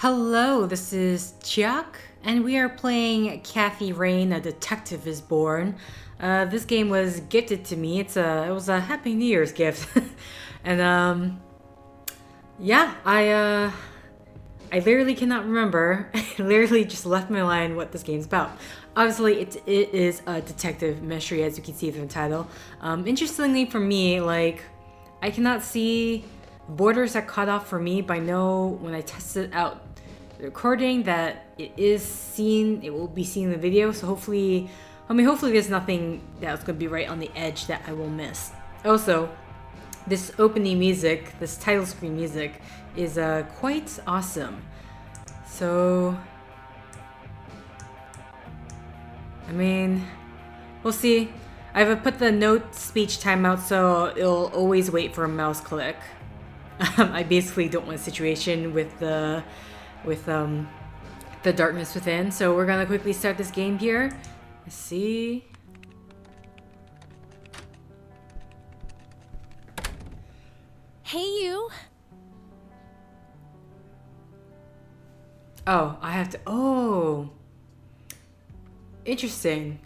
Hello, this is Chiak, and we are playing Kathy Rain, A Detective is Born. This game was gifted to me. It was a Happy New Year's gift, and yeah, I literally cannot remember. I literally just left my line what this game's about. Obviously, it is a detective mystery, as you can see from the title. Interestingly, for me, like I cannot see borders that cut off for me, but I know when I tested out the recording that it will be seen in the video, so hopefully there's nothing that's going to be right on the edge that I will miss. Also, this opening music, this title screen music, is quite awesome. So, I mean, we'll see. I've put the note speech timeout so it'll always wait for a mouse click. I basically don't want a situation with the darkness within. So we're gonna quickly start this game here. Let's see. Hey, you. Oh, I have to. Oh, interesting.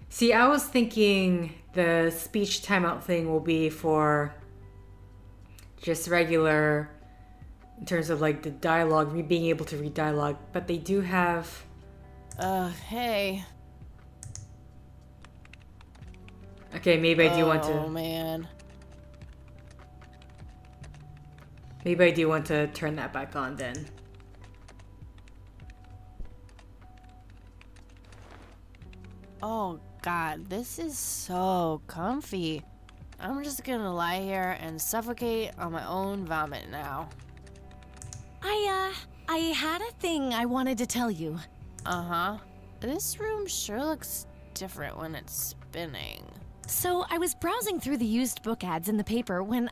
See, I was thinking the speech timeout thing will be for just regular, in terms of like the dialogue, being able to read dialogue, but they do have. Hey. Okay, maybe I do want to. Oh, man. Maybe I do want to turn that back on then. Oh, God, this is so comfy. I'm just gonna lie here and suffocate on my own vomit now. I had a thing I wanted to tell you. Uh-huh. This room sure looks different when it's spinning. So I was browsing through the used book ads in the paper when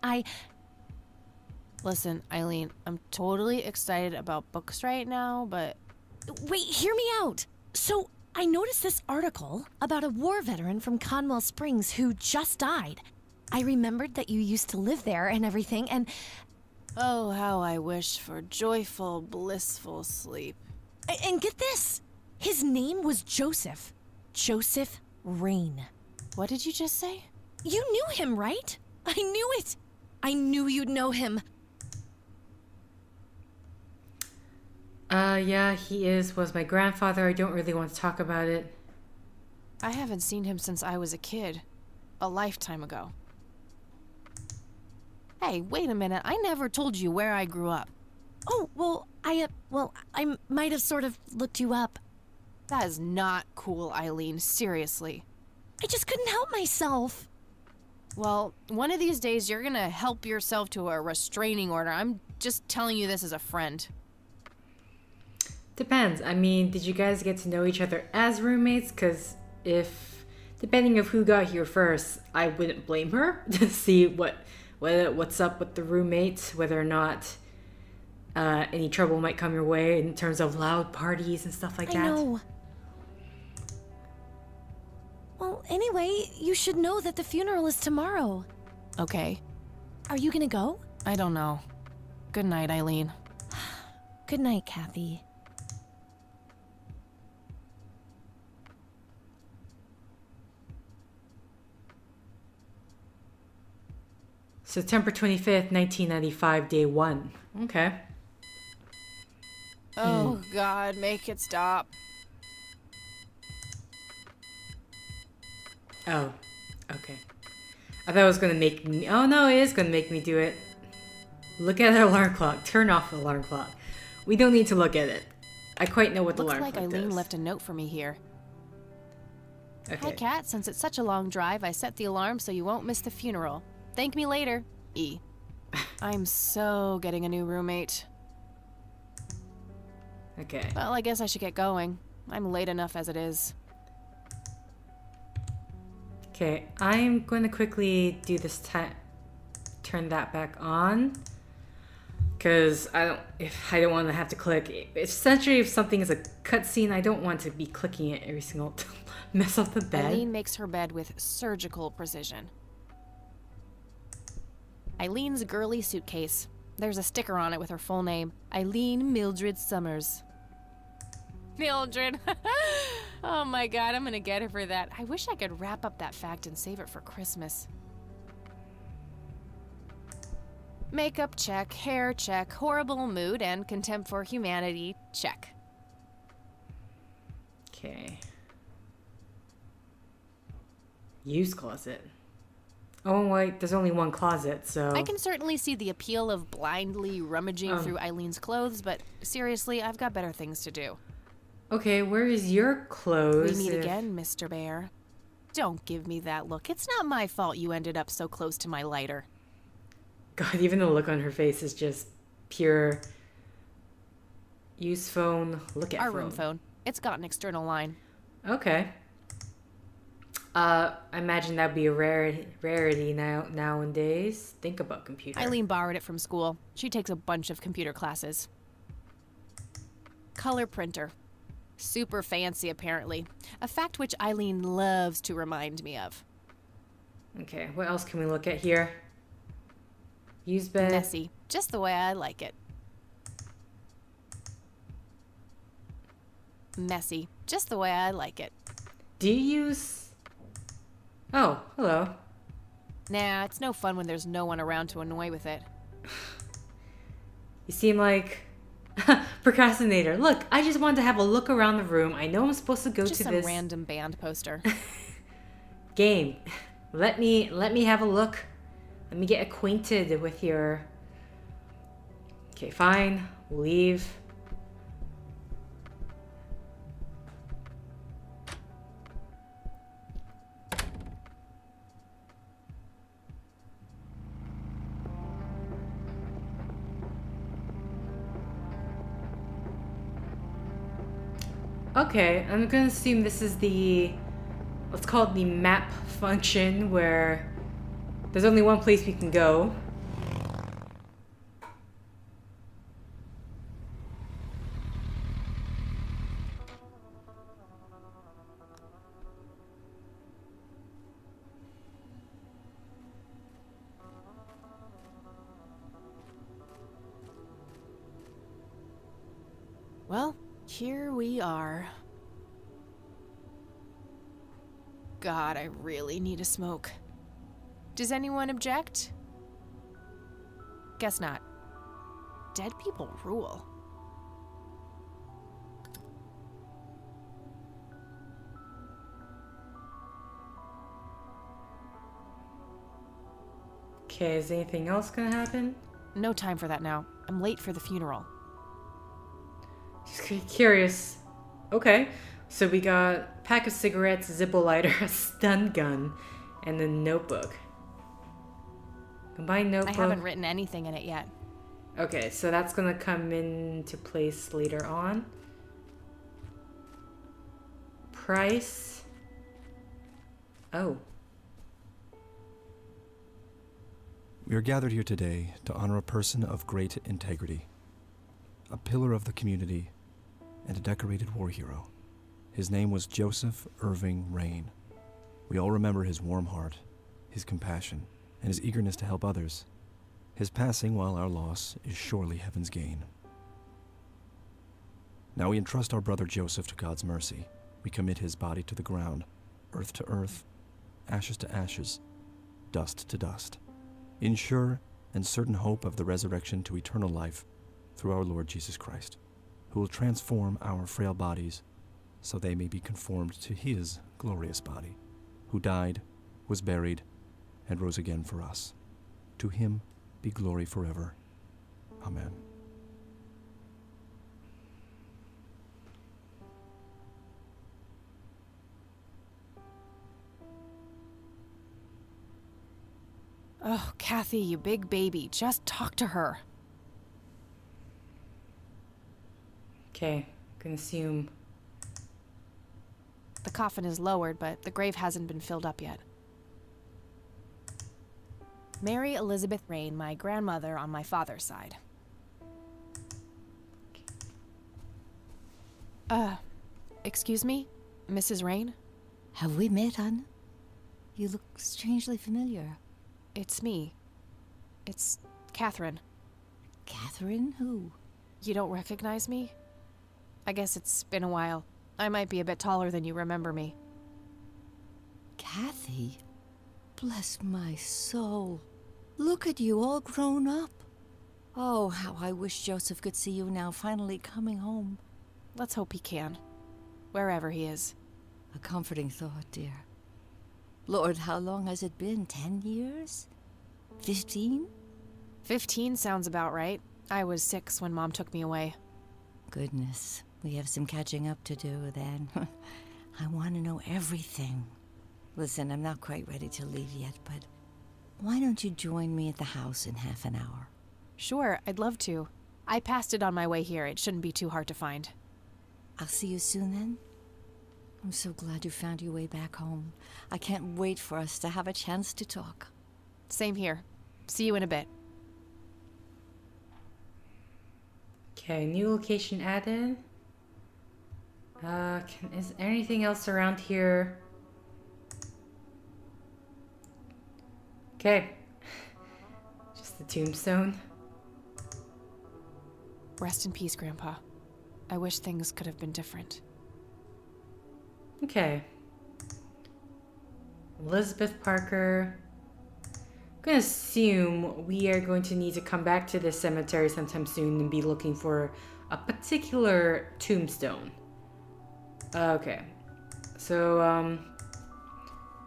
Listen, Eileen, I'm totally excited about books right now, but... Wait, hear me out. So I noticed this article about a war veteran from Conwell Springs who just died. I remembered that you used to live there and everything, and... Oh, how I wish for joyful, blissful sleep. And get this! His name was Joseph. Joseph Rain. What did you just say? You knew him, right? I knew it! I knew you'd know him. Yeah, was my grandfather. I don't really want to talk about it. I haven't seen him since I was a kid. A lifetime ago. Hey, wait a minute. I never told you where I grew up. Oh, well, I might have sort of looked you up. That is not cool, Eileen. Seriously. I just couldn't help myself. Well, one of these days you're gonna help yourself to a restraining order. I'm just telling you this as a friend. Depends. I mean, did you guys get to know each other as roommates? Because depending of who got here first, I wouldn't blame her to see what's up with the roommate, whether or not any trouble might come your way in terms of loud parties and stuff like that. I know. Well, anyway, you should know that the funeral is tomorrow. Okay. Are you gonna go? I don't know. Good night, Eileen. Good night, Kathy. September 25th, 1995, day 1. Okay. Oh, God, make it stop. Oh, okay. I thought it was going to make me... Oh, no, it is going to make me do it. Look at the alarm clock. Turn off the alarm clock. We don't need to look at it. I quite know what the alarm Looks clock like Eileen does. left a note for me here. Okay. Hi, Kat. Since it's such a long drive, I set the alarm so you won't miss the funeral. Thank me later. E. I'm so getting a new roommate. Okay. Well, I guess I should get going. I'm late enough as it is. Okay, I'm going to quickly do this turn that back on. Because I don't want to have to click. Essentially, if something is a cutscene, I don't want to be clicking it every single mess up the bed. Eileen makes her bed with surgical precision. Eileen's girly suitcase. There's a sticker on it with her full name, Eileen Mildred Summers. Mildred. Oh my god, I'm gonna get her for that. I wish I could wrap up that fact and save it for Christmas. Makeup check, hair check, horrible mood and contempt for humanity check. Okay. Use closet. Oh wait, there's only one closet, so... I can certainly see the appeal of blindly rummaging through Eileen's clothes, but seriously, I've got better things to do. Okay, where is your clothes? We meet again, Mr. Bear. Don't give me that look. It's not my fault you ended up so close to my lighter. God, even the look on her face is just pure... Use phone, look at Our phone. room phone. It's got an external line. Okay. I imagine that'd be a rarity nowadays. Think about computer. Eileen borrowed it from school. She takes a bunch of computer classes. Color printer. Super fancy, apparently. A fact which Eileen loves to remind me of. Okay, what else can we look at here? Use bed. Messy. Just the way I like it. Messy. Just the way I like it. Do you use... Oh, hello. Nah, it's no fun when there's no one around to annoy with it. You seem like... Procrastinator. Look, I just wanted to have a look around the room. I know I'm supposed to go Just to some this... random band poster. game. Let me have a look. Let me get acquainted with your... Okay, fine. We'll leave. Okay, I'm gonna assume this is the, let's call it the map function, where there's only one place we can go. Well, here we are. God, I really need a smoke. Does anyone object? Guess not. Dead people rule. Okay, is anything else gonna happen? No time for that now. I'm late for the funeral. Just curious. Okay, so we got a pack of cigarettes, a Zippo lighter, a stun gun, and a notebook. Combined notebook. I haven't written anything in it yet. Okay, so that's gonna come into place later on. Price. Oh. We are gathered here today to honor a person of great integrity, a pillar of the community, and a decorated war hero. His name was Joseph Irving Rain. We all remember his warm heart, his compassion, and his eagerness to help others. His passing, while our loss, is surely heaven's gain. Now we entrust our brother Joseph to God's mercy. We commit his body to the ground, earth to earth, ashes to ashes, dust to dust, in sure and certain hope of the resurrection to eternal life through our Lord Jesus Christ, who will transform our frail bodies so they may be conformed to his glorious body, who died, was buried, and rose again for us. To him be glory forever. Amen. Oh, Kathy, you big baby. Just talk to her. Okay, gonna assume. The coffin is lowered, but the grave hasn't been filled up yet. Mary Elizabeth Rain, my grandmother on my father's side. Excuse me? Mrs. Rain? Have we met, Anne? You look strangely familiar. It's me. It's Catherine. Catherine? Who? You don't recognize me? I guess it's been a while. I might be a bit taller than you remember me. Kathy? Bless my soul. Look at you, all grown up. Oh, how I wish Joseph could see you now, finally coming home. Let's hope he can. Wherever he is. A comforting thought, dear. Lord, how long has it been? 10 years? 15? 15 sounds about right. I was 6 when Mom took me away. Goodness, we have some catching up to do then. I want to know everything. Listen, I'm not quite ready to leave yet, but why don't you join me at the house in half an hour? Sure, I'd love to. I passed it on my way here. It shouldn't be too hard to find. I'll see you soon then. I'm so glad you found your way back home. I can't wait for us to have a chance to talk. Same here. See you in a bit. Okay, new location added. Is there anything else around here? Okay. Just the tombstone. Rest in peace, Grandpa. I wish things could have been different. Okay. Elizabeth Parker. I'm gonna assume we are going to need to come back to this cemetery sometime soon and be looking for a particular tombstone. Okay. So,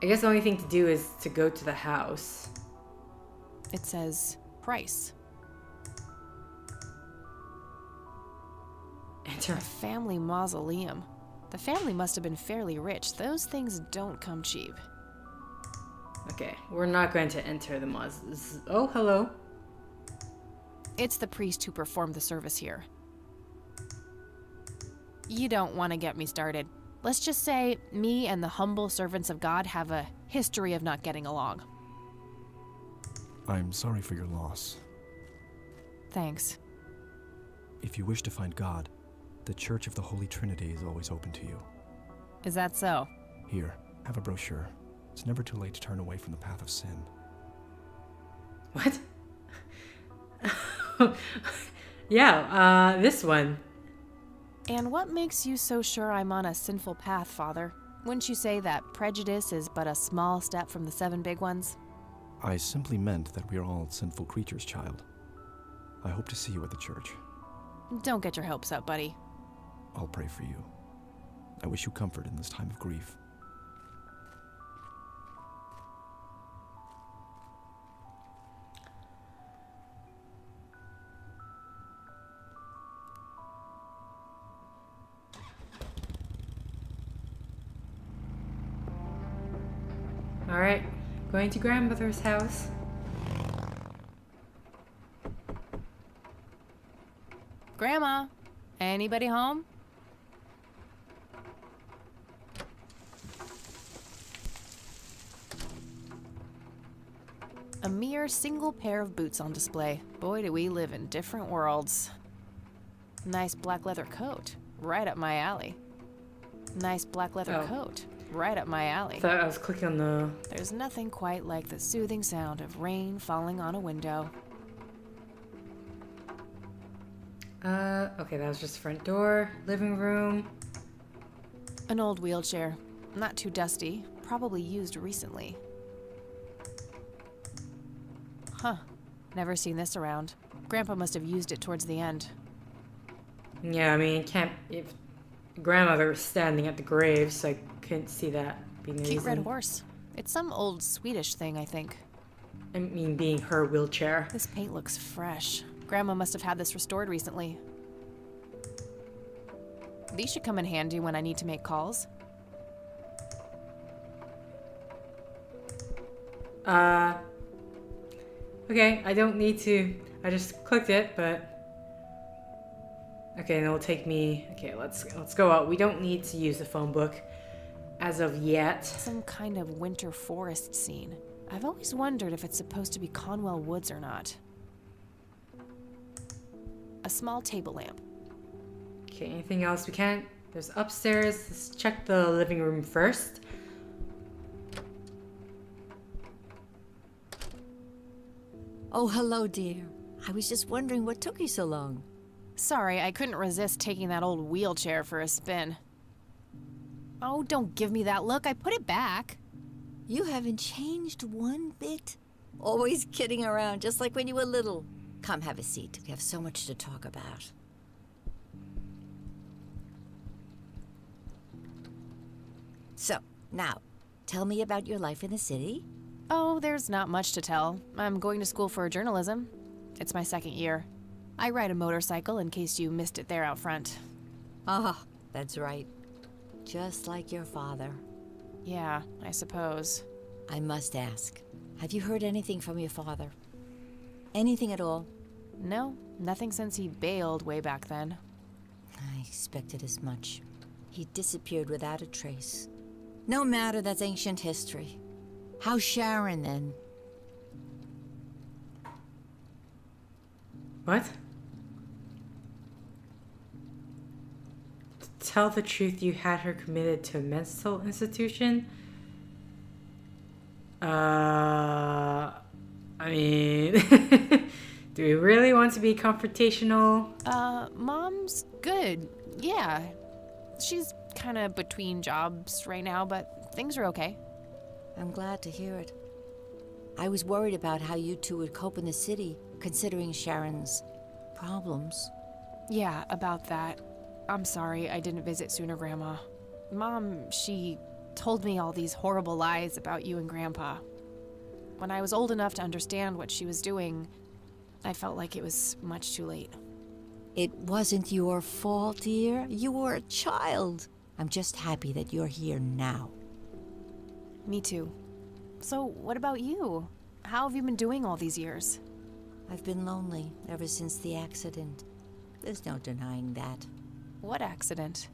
I guess the only thing to do is to go to the house. It says price. Enter. A family mausoleum. The family must have been fairly rich. Those things don't come cheap. Okay, we're not going to enter the mausoleum. Oh, hello. It's the priest who performed the service here. You don't want to get me started. Let's just say me and the humble servants of God have a history of not getting along. I'm sorry for your loss. Thanks. If you wish to find God, the Church of the Holy Trinity is always open to you. Is that so? Here, have a brochure. It's never too late to turn away from the path of sin. What? Yeah, this one. And what makes you so sure I'm on a sinful path, Father? Wouldn't you say that prejudice is but a small step from the 7 big ones? I simply meant that we are all sinful creatures, child. I hope to see you at the church. Don't get your hopes up, buddy. I'll pray for you. I wish you comfort in this time of grief. Alright, going to grandmother's house. Grandma, anybody home? A mere single pair of boots on display. Boy, do we live in different worlds. Nice black leather coat. Right up my alley. Nice black leather coat. Right up my alley. I thought I was clicking on the... There's nothing quite like the soothing sound of rain falling on a window. Okay, that was just the front door, living room. An old wheelchair. Not too dusty. Probably used recently. Huh. Never seen this around. Grandpa must have used it towards the end. Yeah, I mean, if grandmother was standing at the grave, so I couldn't see that being the Cute reason. red horse. It's some old Swedish thing, I think. I mean, being her wheelchair. This paint looks fresh. Grandma must have had this restored recently. These should come in handy when I need to make calls. Okay, I don't need to. I just clicked it, but... Okay, and it'll take me... Okay, let's go out. We don't need to use the phone book as of yet. Some kind of winter forest scene. I've always wondered if it's supposed to be Conwell Woods or not. A small table lamp. Okay, anything else we can't? There's upstairs. Let's check the living room first. Oh, hello, dear. I was just wondering what took you so long. Sorry, I couldn't resist taking that old wheelchair for a spin. Oh, don't give me that look. I put it back. You haven't changed one bit. Always kidding around, just like when you were little. Come, have a seat. We have so much to talk about. So, now, tell me about your life in the city. Oh, there's not much to tell. I'm going to school for journalism. It's my second year. I ride a motorcycle in case you missed it there out front. Ah, that's right. Just like your father. Yeah, I suppose. I must ask, have you heard anything from your father? Anything at all? No, nothing since he bailed way back then. I expected as much. He disappeared without a trace. No matter, that's ancient history. How's Sharon, then? What? To tell the truth, you had her committed to a mental institution? I mean, do we really want to be confrontational? Mom's good. Yeah. She's kind of between jobs right now, but things are okay. I'm glad to hear it. I was worried about how you two would cope in the city, considering Sharon's problems. Yeah, about that. I'm sorry I didn't visit sooner, Grandma. Mom, she told me all these horrible lies about you and Grandpa. When I was old enough to understand what she was doing, I felt like it was much too late. It wasn't your fault, dear. You were a child. I'm just happy that you're here now. Me too. So, what about you? How have you been doing all these years? I've been lonely ever since the accident. There's no denying that. What accident?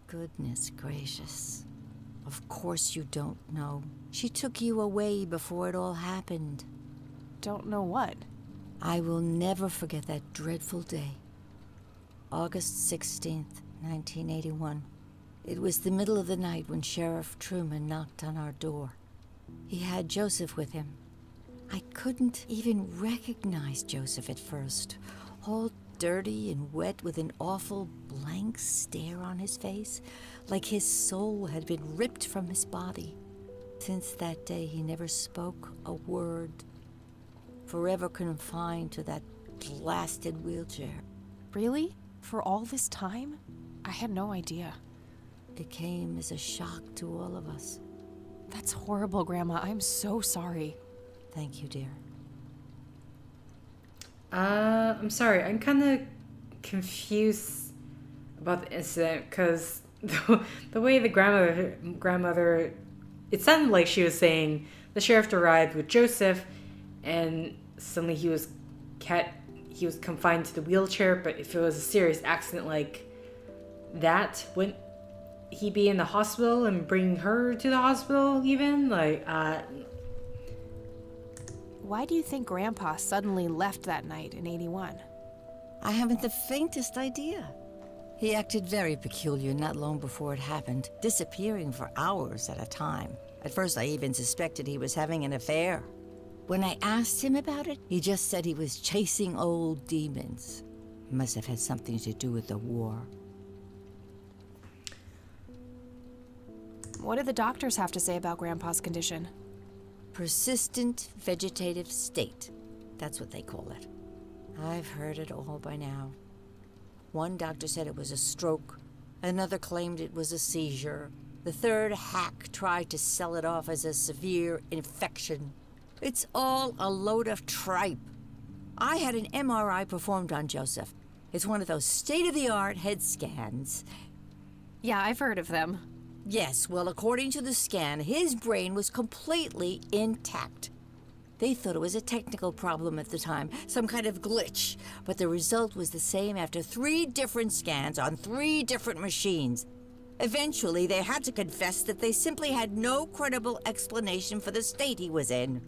Goodness gracious. Of course you don't know. She took you away before it all happened. Don't know what. I will never forget that dreadful day. August 16th, 1981. It was the middle of the night when Sheriff Truman knocked on our door. He had Joseph with him. I couldn't even recognize Joseph at first. All dirty and wet with an awful blank stare on his face, like his soul had been ripped from his body. Since that day, he never spoke a word. Forever confined to that blasted wheelchair. Really? For all this time? I had no idea. It came as a shock to all of us. That's horrible, Grandma. I'm so sorry. Thank you, dear. I'm sorry. I'm kind of confused about the incident because the way the grandmother, it sounded like she was saying the sheriff arrived with Joseph, and suddenly he was confined to the wheelchair. But if it was a serious accident like that, wouldn't he be in the hospital and bring her to the hospital even? Why do you think Grandpa suddenly left that night in 81? I haven't the faintest idea. He acted very peculiar not long before it happened, disappearing for hours at a time. At first, I even suspected he was having an affair. When I asked him about it, he just said he was chasing old demons. Must have had something to do with the war. What do the doctors have to say about Grandpa's condition? Persistent vegetative state. That's what they call it. I've heard it all by now. One doctor said it was a stroke. Another claimed it was a seizure. The third hack tried to sell it off as a severe infection. It's all a load of tripe. I had an MRI performed on Joseph. It's one of those state-of-the-art head scans. Yeah, I've heard of them. Yes, well, according to the scan, his brain was completely intact. They thought it was a technical problem at the time, some kind of glitch, but the result was the same after 3 different scans on 3 different machines. Eventually, they had to confess that they simply had no credible explanation for the state he was in.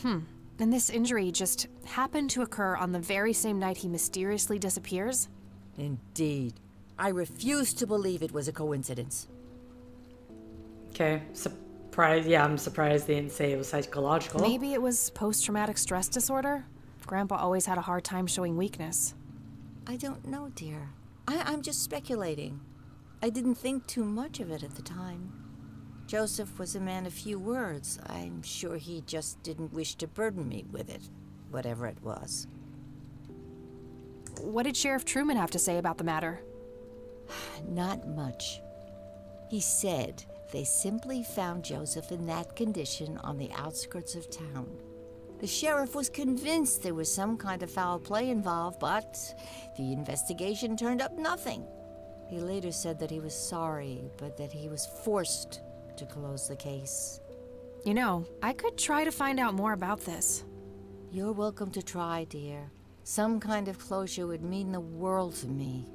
And this injury just happened to occur on the very same night he mysteriously disappears? Indeed. I refuse to believe it was a coincidence. Okay, surprised. Yeah, I'm surprised they didn't say it was psychological. Maybe it was post-traumatic stress disorder? Grandpa always had a hard time showing weakness. I don't know, dear. I'm just speculating. I didn't think too much of it at the time. Joseph was a man of few words. I'm sure he just didn't wish to burden me with it, whatever it was. What did Sheriff Truman have to say about the matter? Not much. He said they simply found Joseph in that condition on the outskirts of town. The sheriff was convinced there was some kind of foul play involved, but the investigation turned up nothing. He later said that he was sorry, but that he was forced to close the case. You know, I could try to find out more about this. You're welcome to try, dear. Some kind of closure would mean the world to me.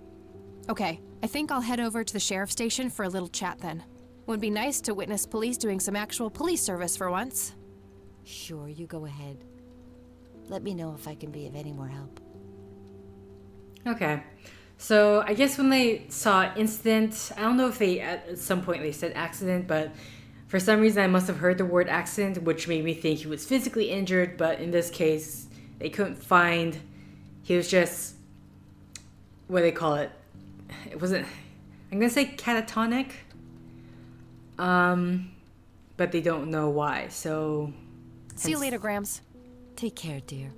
Okay, I think I'll head over to the sheriff's station for a little chat then. Would be nice to witness police doing some actual police service for once. Sure, you go ahead. Let me know if I can be of any more help. Okay. So I guess when they saw incident, I don't know if they at some point they said accident, but for some reason I must have heard the word accident, which made me think he was physically injured, but in this case they couldn't find. He was just, what do they call it? It wasn't, I'm gonna say catatonic, but they don't know why. So see you later, Grams. Take care, dear.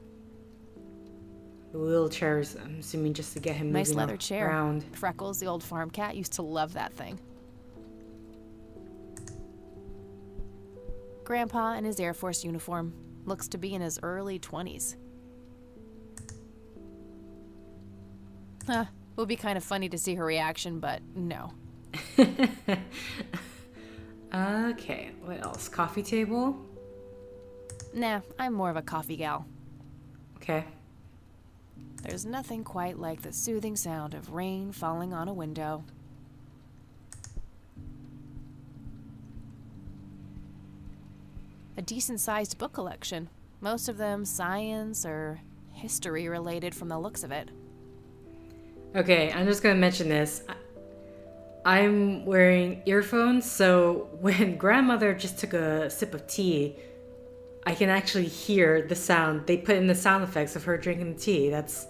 the wheelchairs, I'm assuming just to get him Nice moving leather chair. around. Freckles, the old farm cat, used to love that thing. Grandpa in his Air Force uniform. Looks to be in his early 20s. Huh. Would be kind of funny to see her reaction, but no. Okay, what else? Coffee table? Nah, I'm more of a coffee gal. Okay. There's nothing quite like the soothing sound of rain falling on a window. A decent-sized book collection. Most of them science or history related from the looks of it. Okay, I'm just gonna mention this. I'm wearing earphones, so when grandmother just took a sip of tea, I can actually hear the sound. They put in the sound effects of her drinking the tea. That's,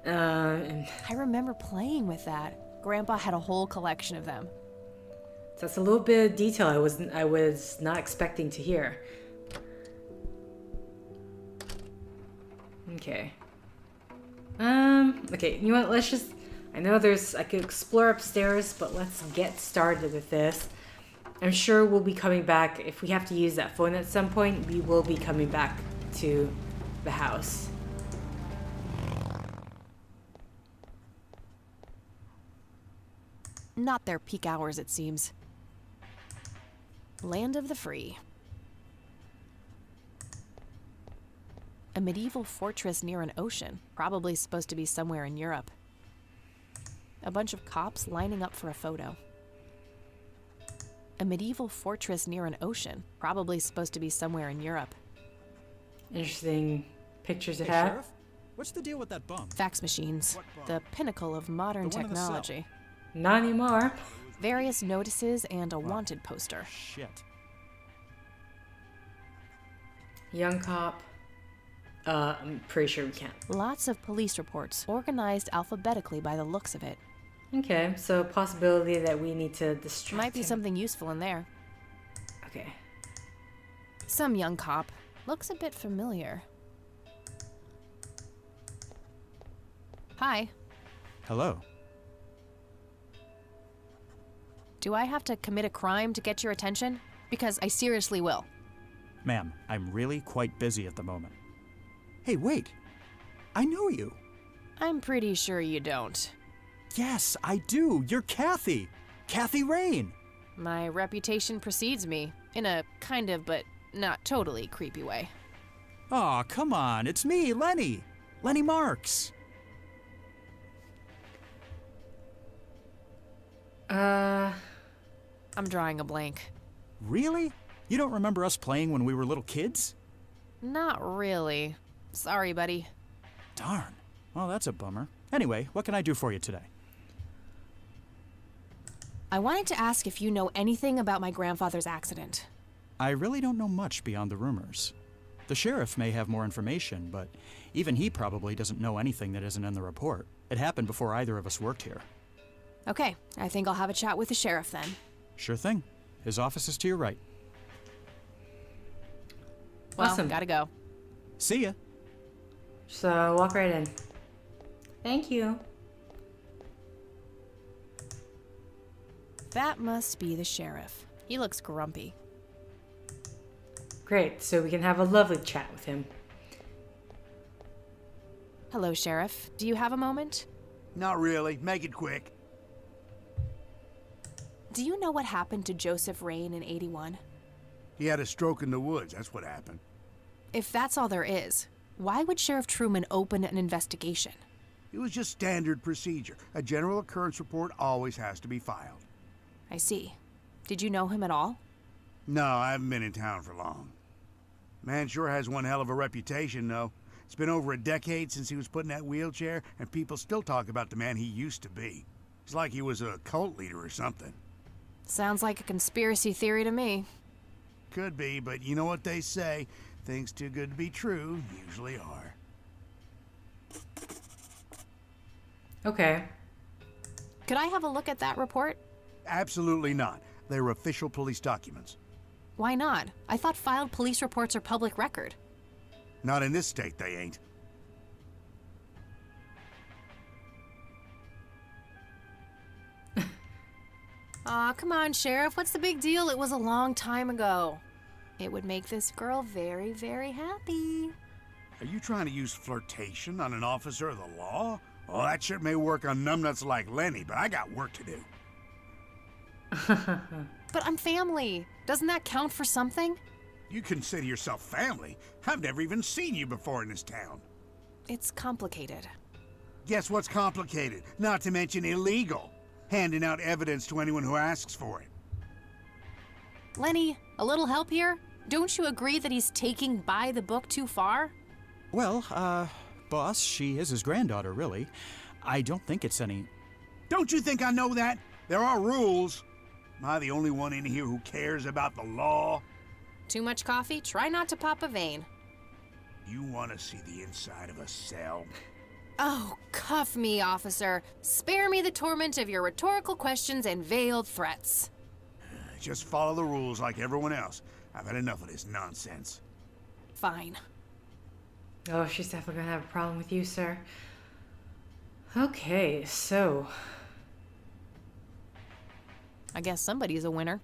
I remember playing with that. Grandpa had a whole collection of them. that's a little bit of detail I was not expecting to hear. Okay. Okay, you know what, let's just, I know I could explore upstairs, but let's get started with this. I'm sure we'll be coming back, if we have to use that phone at some point, we will be coming back to the house. Not their peak hours, it seems. Land of the free. A medieval fortress near an ocean, probably supposed to be somewhere in Europe. A bunch of cops lining up for a photo. A medieval fortress near an ocean, probably supposed to be somewhere in Europe. Interesting pictures it Hey, had. Sheriff, what's the deal with that bum? Fax machines, What bum? the pinnacle of modern The one in the cell. technology. Not anymore. Various notices and a wanted poster. Shit. Young cop. I'm pretty sure we can't. Lots of police reports, organized alphabetically by the looks of it. Okay, so possibility that we need to distract Might be him. something useful in there. Okay. Some young cop. Looks a bit familiar. Hi. Hello. Do I have to commit a crime to get your attention? Because I seriously will. Ma'am, I'm really quite busy at the moment. Hey, wait. I know you. I'm pretty sure you don't. Yes, I do. You're Kathy. Kathy Rain. My reputation precedes me, in a kind of but not totally creepy way. Aw, come on. It's me, Lenny. Lenny Marks. I'm drawing a blank. Really? You don't remember us playing when we were little kids? Not really. Sorry, buddy. Darn. Well, that's a bummer. Anyway, what can I do for you today? I wanted to ask if you know anything about my grandfather's accident. I really don't know much beyond the rumors. The sheriff may have more information, but even he probably doesn't know anything that isn't in the report. It happened before either of us worked here. Okay, I think I'll have a chat with the sheriff then. Sure thing. His office is to your right. Well, Awesome. gotta go. See ya. So walk right in. Thank you. That must be the sheriff. He looks grumpy. Great, so we can have a lovely chat with him. Hello, Sheriff. Do you have a moment? Not really. Make it quick. Do you know what happened to Joseph Rain in 81? He had a stroke in the woods. That's what happened. If that's all there is, why would Sheriff Truman open an investigation? It was just standard procedure. A general occurrence report always has to be filed. I see. Did you know him at all? No, I haven't been in town for long. Man sure has one hell of a reputation, though. It's been over a decade since he was put in that wheelchair, and people still talk about the man he used to be. It's like he was a cult leader or something. Sounds like a conspiracy theory to me. Could be, but you know what they say. Things too good to be true usually are. Okay. Could I have a look at that report? Absolutely not. They're official police documents. Why not? I thought filed police reports are public record. Not in this state, they ain't. Aw, come on, Sheriff. What's the big deal? It was a long time ago. It would make this girl very, very happy. Are you trying to use flirtation on an officer of the law? Well, that shit may work on numbnuts like Lenny, but I got work to do. But I'm family. Doesn't that count for something? You consider yourself family? I've never even seen you before in this town. It's complicated. Guess what's complicated? Not to mention illegal. Handing out evidence to anyone who asks for it. Lenny, a little help here? Don't you agree that he's taking by the book too far? Well, boss, she is his granddaughter, really. I don't think it's any... Don't you think I know that? There are rules. Am I the only one in here who cares about the law? Too much coffee? Try not to pop a vein. You want to see the inside of a cell? Oh, cuff me, officer. Spare me the torment of your rhetorical questions and veiled threats. Just follow the rules like everyone else. I've had enough of this nonsense. Fine. Oh, she's definitely gonna have a problem with you, sir. Okay, so... I guess somebody's a winner.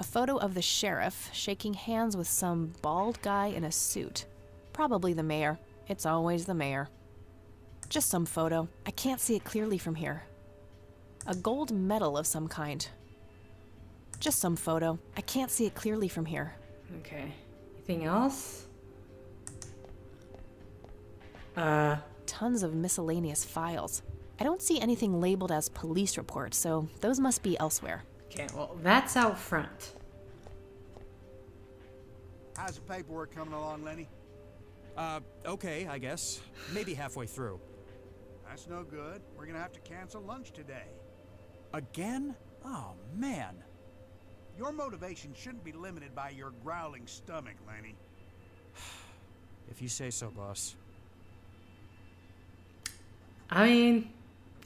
A photo of the sheriff shaking hands with some bald guy in a suit. Probably the mayor. It's always the mayor. Just some photo. I can't see it clearly from here. A gold medal of some kind. Just some photo. I can't see it clearly from here. Okay. Anything else? Tons of miscellaneous files. I don't see anything labeled as police reports, so those must be elsewhere. Okay, well, that's out front. How's the paperwork coming along, Lenny? Okay, I guess. Maybe halfway through. That's no good. We're gonna have to cancel lunch today. Again? Oh, man. Your motivation shouldn't be limited by your growling stomach, Lenny. If you say so, boss. I mean,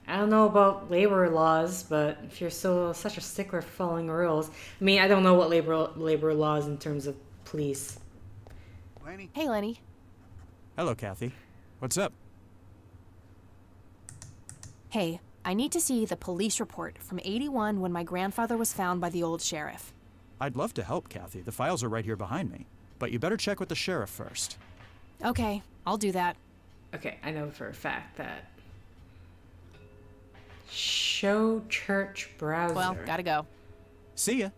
I don't know about labor laws, but if you're so such a stickler for following rules, I mean, I don't know what labor laws in terms of police. Lenny? Hey, Lenny. Hello, Kathy. What's up? Hey, I need to see the police report from 81 when my grandfather was found by the old sheriff. I'd love to help, Kathy. The files are right here behind me. But you better check with the sheriff first. Okay, I'll do that. Okay, I know for a fact that... Show church browser. Well, gotta go. See ya.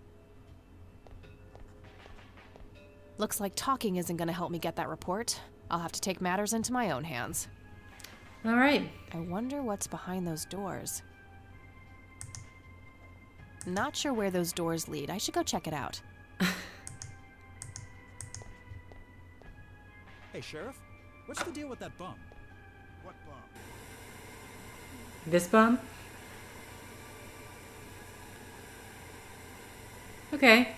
Looks like talking isn't gonna help me get that report. I'll have to take matters into my own hands. All right. I wonder what's behind those doors. Not sure where those doors lead. I should go check it out. Hey, Sheriff. What's the deal with that bum? What bum? This bum? Okay.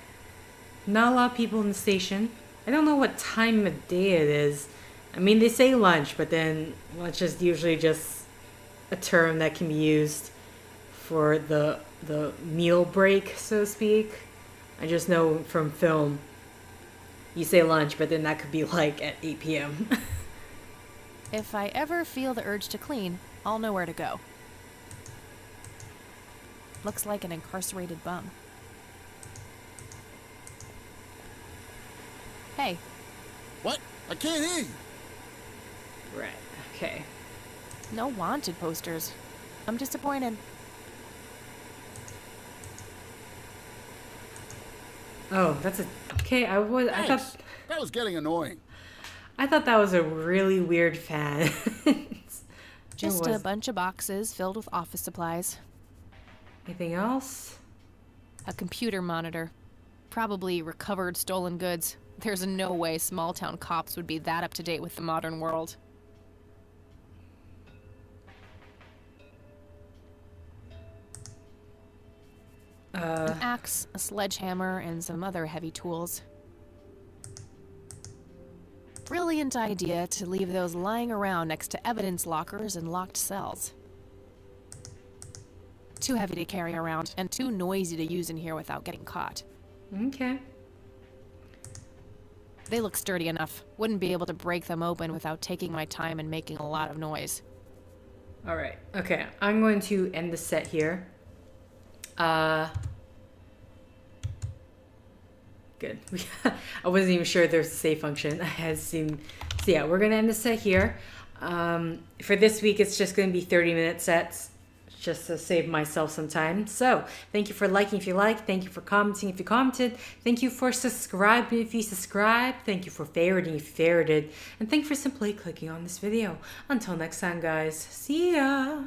Not a lot of people in the station. I don't know what time of day it is. I mean, they say lunch, but then lunch is usually just a term that can be used for the meal break, so to speak. I just know from film, you say lunch, but then that could be like at 8 p.m. If I ever feel the urge to clean, I'll know where to go. Looks like an incarcerated bum. Hey, What? I can't hear you. Right, okay. no wanted posters. I'm disappointed. Oh, that's a... Okay, I Thanks. thought... That was getting annoying. I thought that was a really weird fan. Just It a was. bunch of boxes filled with office supplies. Anything else? A computer monitor. Probably recovered stolen goods. There's no way small-town cops would be that up to date with the modern world. An axe, a sledgehammer, and some other heavy tools. Brilliant idea to leave those lying around next to evidence lockers and locked cells. Too heavy to carry around, and too noisy to use in here without getting caught. Okay. They look sturdy enough. Wouldn't be able to break them open without taking my time and making a lot of noise. All right. Okay, I'm going to end the set here. Good. I wasn't even sure there's a save function. I had seen. So yeah, we're gonna end the set here. For this week, it's just gonna be 30-minute sets, just to save myself some time. So thank you for liking if you like. Thank you for commenting if you commented. Thank you for subscribing if you subscribed. Thank you for favoriting if you favorited. And thank you for simply clicking on this video. Until next time, guys. See ya.